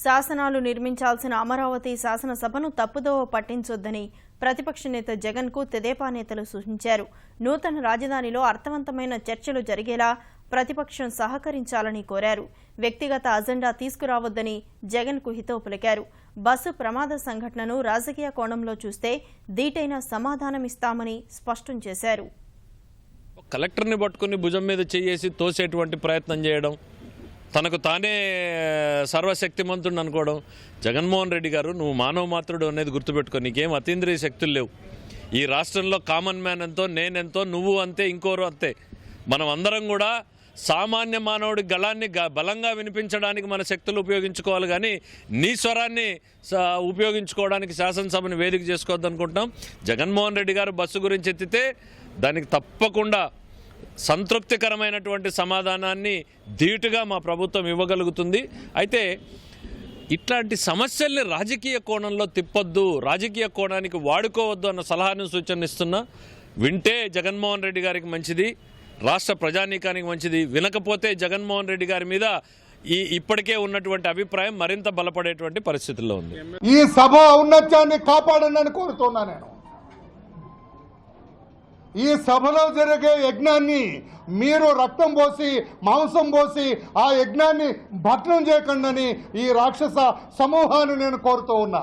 శాసనాలు నిర్మించాల్సిన అమరావతి శాసనసభను తప్పుదోవ పట్టించొద్దని ప్రతిపక్ష నేత జగన్కు తెదేపా నేతలు సూచించారు. నూతన రాజధానిలో అర్థవంతమైన చర్చలు జరిగేలా ప్రతిపక్షం సహకరించాలని కోరారు. వ్యక్తిగత అజెండా తీసుకురావద్దని జగన్కు హితవు పలికారు. బస్సు ప్రమాద సంఘటనను రాజకీయ కోణంలో చూస్తే దీటైన సమాధానమిస్తామని స్పష్టం చేశారు. కలెక్టర్ని పట్టుకుని భుజం మీద చేసి తోసేటువంటి ప్రయత్నం చేయడం, తనకు తానే సర్వశక్తిమంతుడు అనుకోవడం. జగన్మోహన్ రెడ్డి గారు, నువ్వు మానవ మాత్రుడు అనేది గుర్తుపెట్టుకో. నీకేం అతీంద్రియ శక్తులు లేవు. ఈ రాష్ట్రంలో కామన్ మ్యాన్ ఎంతో, నేనెంతో, నువ్వు అంతే, ఇంకోరు అంతే. మనం అందరం కూడా సామాన్య మానవుడి గళాన్ని బలంగా వినిపించడానికి మన శక్తులు ఉపయోగించుకోవాలి, కానీ నీ స్వరాన్ని ఉపయోగించుకోవడానికి శాసనసభను వేదిక చేసుకోవద్దు అనుకుంటున్నాం. జగన్మోహన్ రెడ్డి గారు బస్సు గురించి ఎత్తితే దానికి తప్పకుండా సంతృప్తికరమైనటువంటి సమాధానాన్ని ధీటుగా మా ప్రభుత్వం ఇవ్వగలుగుతుంది. అయితే ఇట్లాంటి సమస్యల్ని రాజకీయ కోణంలో తిప్పొద్దు, రాజకీయ కోణానికి వాడుకోవద్దు అన్న సలహాను సూచన ఇస్తున్నా. వింటే జగన్మోహన్ రెడ్డి గారికి మంచిది, రాష్ట్ర ప్రజానీకానికి మంచిది. వినకపోతే జగన్మోహన్ రెడ్డి గారి మీద ఇప్పటికే ఉన్నటువంటి అభిప్రాయం మరింత బలపడేటువంటి పరిస్థితుల్లో ఉంది. ఈ సభ ఔన్నత్యాన్ని కాపాడండి కోరుతున్నా. నేను ఈ సభలో జరిగే యజ్ఞాన్ని మీరు రక్తం పోసి మాంసం పోసి ఆ యజ్ఞాన్ని భగ్నం చేయకండి ఈ రాక్షస సమూహాన్ని నేను కోరుతూ ఉన్నా.